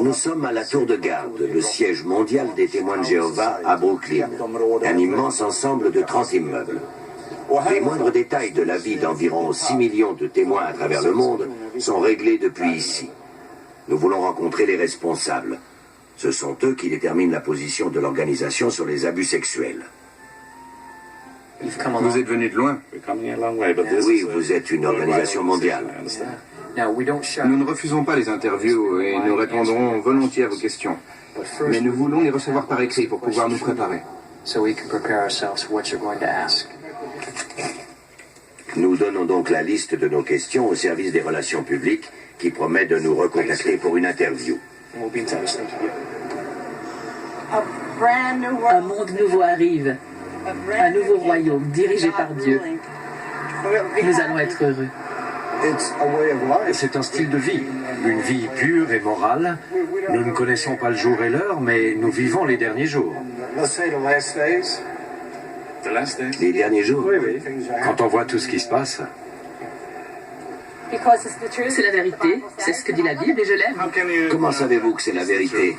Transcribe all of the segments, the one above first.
Nous sommes à la Tour de Garde, le siège mondial des témoins de Jéhovah à Brooklyn, un immense ensemble de 30 immeubles. Les moindres détails de la vie d'environ 6 millions de témoins à travers le monde sont réglés depuis ici. Nous voulons rencontrer les responsables. Ce sont eux qui déterminent la position de l'organisation sur les abus sexuels. Vous êtes venu de loin. Oui, vous êtes une organisation mondiale. Nous ne refusons pas les interviews et nous répondrons volontiers à vos questions. Mais nous voulons les recevoir par écrit pour pouvoir nous préparer. Nous donnons donc la liste de nos questions au service des relations publiques qui promet de nous recontacter pour une interview. Un monde nouveau arrive, un nouveau royaume dirigé par Dieu. Nous allons être heureux. C'est un style de vie, une vie pure et morale. Nous ne connaissons pas le jour et l'heure, mais nous vivons les derniers jours. Les derniers jours? Oui. Quand on voit tout ce qui se passe. C'est la vérité, c'est ce que dit la Bible et je l'aime. Comment savez-vous que c'est la vérité?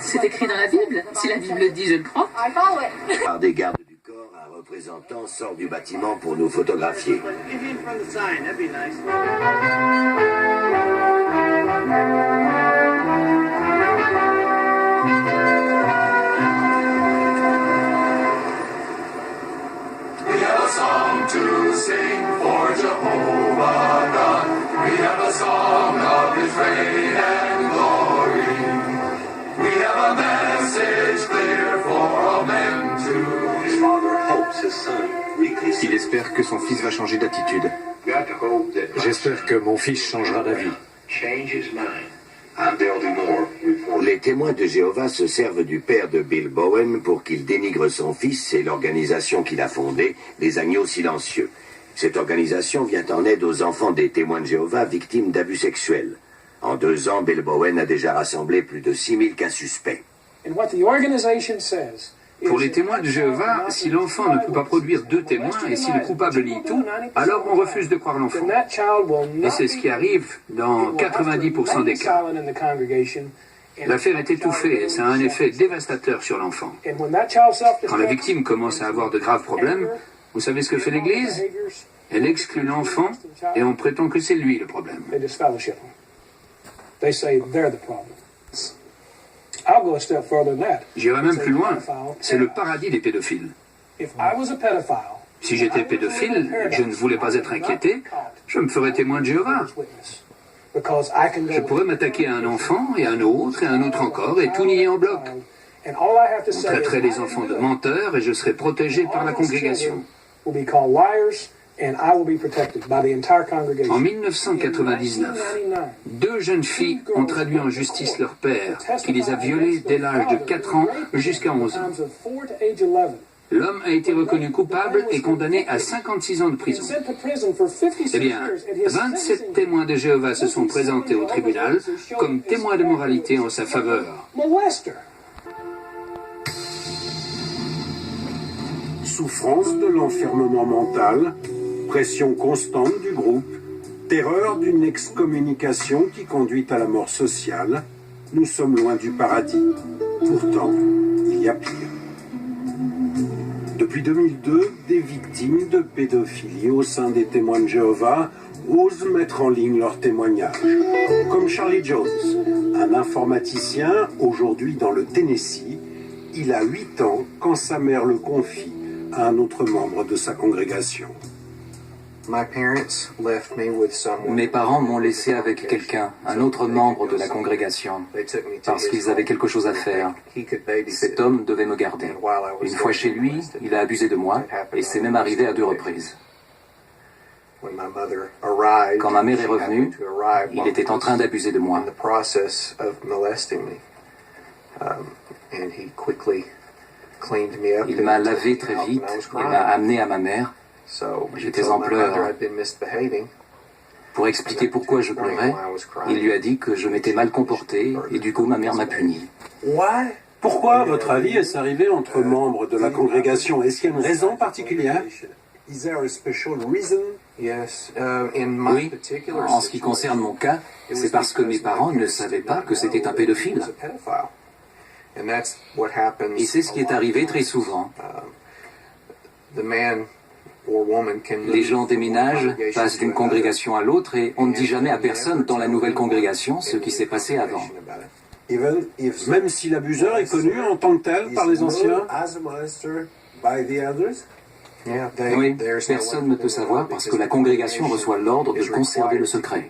C'est écrit dans la Bible. Si la Bible le dit, je le crois. Par des gardes du corps, un représentant sort du bâtiment pour nous photographier. We have a song to sing for Jehovah God. We have a song of His reign and glory. We have a message clear for all men to His father hopes his son Il espère que son fils va changer d'attitude. got to hope that J'espère que mon fils changera d'avis. change his mind. I'm Dale Moore, reporter. Les témoins de Jéhovah se servent du père de Bill Bowen pour qu'il dénigre son fils et l'organisation qu'il a fondée, les Agneaux Silencieux. Cette organisation vient en aide aux enfants des témoins de Jéhovah victimes d'abus sexuels. En 2 ans, Bill Bowen a déjà rassemblé plus de 6000 cas suspects. Pour les témoins de Jéhovah, si l'enfant ne peut pas produire 2 témoins et si le coupable nie tout, alors on refuse de croire l'enfant. Et c'est ce qui arrive dans 90% des cas. L'affaire est étouffée et ça a un effet dévastateur sur l'enfant. Quand la victime commence à avoir de graves problèmes, vous savez ce que fait l'Église? Elle exclut l'enfant et on prétend que c'est lui le problème. J'irai même plus loin. C'est le paradis des pédophiles. Si j'étais pédophile, je ne voulais pas être inquiété, je me ferais témoin de Jéhovah. Je pourrais m'attaquer à un enfant, et à un autre, et à un autre encore, et tout nier en bloc. On traiterait les enfants de menteurs, et je serais protégé par la congrégation. En 1999, 2 jeunes filles ont traduit en justice leur père, qui les a violées dès l'âge de 4 ans jusqu'à 11 ans. L'homme a été reconnu coupable et condamné à 56 ans de prison. Eh bien, 27 témoins de Jéhovah se sont présentés au tribunal comme témoins de moralité en sa faveur. Souffrance de l'enfermement mental, pression constante du groupe, terreur d'une excommunication qui conduit à la mort sociale, nous sommes loin du paradis. Pourtant, il y a pire. Depuis 2002, des victimes de pédophilie au sein des témoins de Jéhovah osent mettre en ligne leurs témoignages. Comme Charlie Jones, un informaticien aujourd'hui dans le Tennessee. Il a 8 ans quand sa mère le confie à un autre membre de sa congrégation. Mes parents m'ont laissé avec quelqu'un, un autre membre de la congrégation, parce qu'ils avaient quelque chose à faire. Cet homme devait me garder. Une fois chez lui, il a abusé de moi, et c'est même arrivé à 2 reprises. Quand ma mère est revenue, il était en train d'abuser de moi. Il m'a lavé très vite et m'a amené à ma mère. J'étais en pleurs. Pour expliquer pourquoi je pleurais, il lui a dit que je m'étais mal comporté et du coup ma mère m'a puni. Pourquoi, à votre avis, est-ce arrivé entre membres de la congrégation? Est-ce qu'il y a une raison particulière? Oui, en ce qui concerne mon cas, c'est parce que mes parents ne savaient pas que c'était un pédophile. Et c'est ce qui est arrivé très souvent. Les gens déménagent, passent d'une congrégation à l'autre et on ne dit jamais à personne dans la nouvelle congrégation ce qui s'est passé avant. Même si l'abuseur est connu en tant que tel par les anciens. Oui, personne ne peut savoir parce que la congrégation reçoit l'ordre de conserver le secret.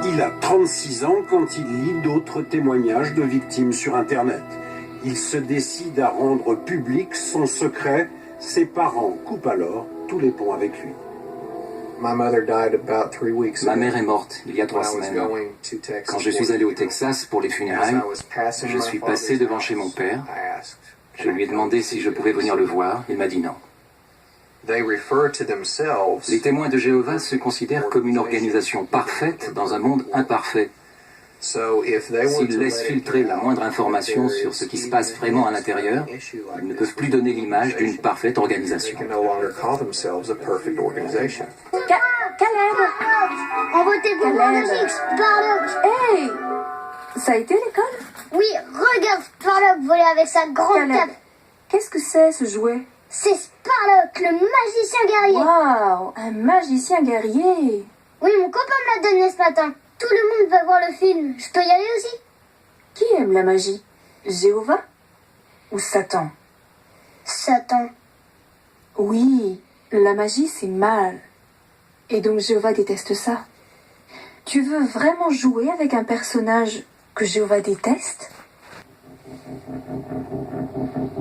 Il a 36 ans quand il lit d'autres témoignages de victimes sur Internet. Il se décide à rendre public son secret. Ses parents coupent alors tous les ponts avec lui. Ma mère est morte il y a 3 semaines. Quand je suis allé au Texas pour les funérailles, je suis passé devant chez mon père. Je lui ai demandé si je pouvais venir le voir. Il m'a dit non. Les témoins de Jéhovah se considèrent comme une organisation parfaite dans un monde imparfait. S'ils laissent filtrer la moindre information sur ce qui se passe vraiment à l'intérieur, ils ne peuvent plus donner l'image d'une parfaite organisation. Caleb, on votait pour Magic, Sparlock. Hey, ça a été l'école? Oui, regarde Sparlock voler avec sa grande cape. Qu'est-ce que c'est ce jouet? C'est Sparlock, le magicien guerrier. Waouh, un magicien guerrier. Oui, mon copain me l'a donné ce matin. Tout le monde va voir le film. Je peux y aller aussi? Qui aime la magie? Jéhovah ou Satan? Satan. Oui, la magie c'est mal. Et donc Jéhovah déteste ça. Tu veux vraiment jouer avec un personnage que Jéhovah déteste?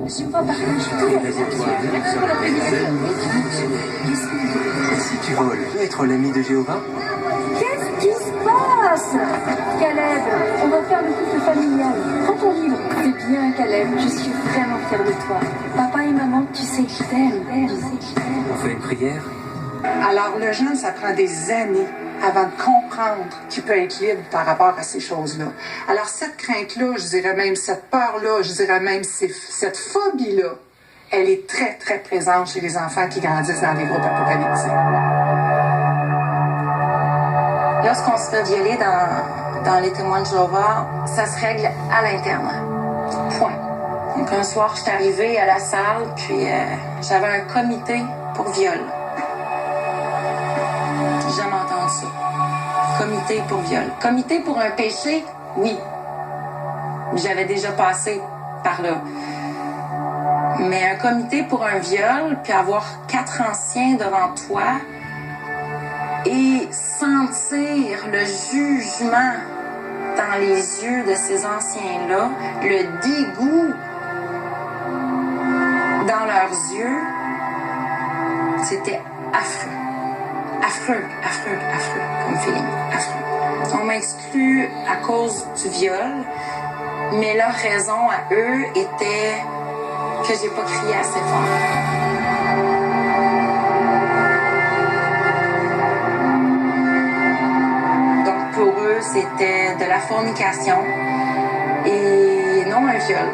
Jéhovah partage tout. Si tu veux être l'ami de Jéhovah? Qu'est-ce qui se passe? Caleb, on va faire le couple familial. Prends ton livre. C'est bien, Caleb. Je suis vraiment fière de toi. Papa et maman, tu sais que je t'aime. On fait une prière? Alors, le jeune, ça prend des années avant de comprendre qu'il peut être libre par rapport à ces choses-là. Alors, cette crainte-là, je dirais même cette peur-là, je dirais même cette phobie-là, elle est très, très présente chez les enfants qui grandissent dans les groupes apocalyptiques. Lorsqu'on se fait violer dans les témoins de Jéhovah, ça se règle à l'interne. Point. Donc, un soir, je suis arrivée à la salle, puis j'avais un comité pour viol. J'ai jamais entendu ça. Comité pour viol. Comité pour un péché, oui. J'avais déjà passé par là. Mais un comité pour un viol, puis avoir 4 anciens devant toi et sentir le jugement dans les yeux de ces anciens-là, le dégoût dans leurs yeux, c'était affreux. Affreux, affreux, affreux, comme feeling, affreux. On m'a exclu à cause du viol, mais leur raison à eux était que j'ai pas crié assez fort. Donc pour eux, c'était de la fornication et non un viol.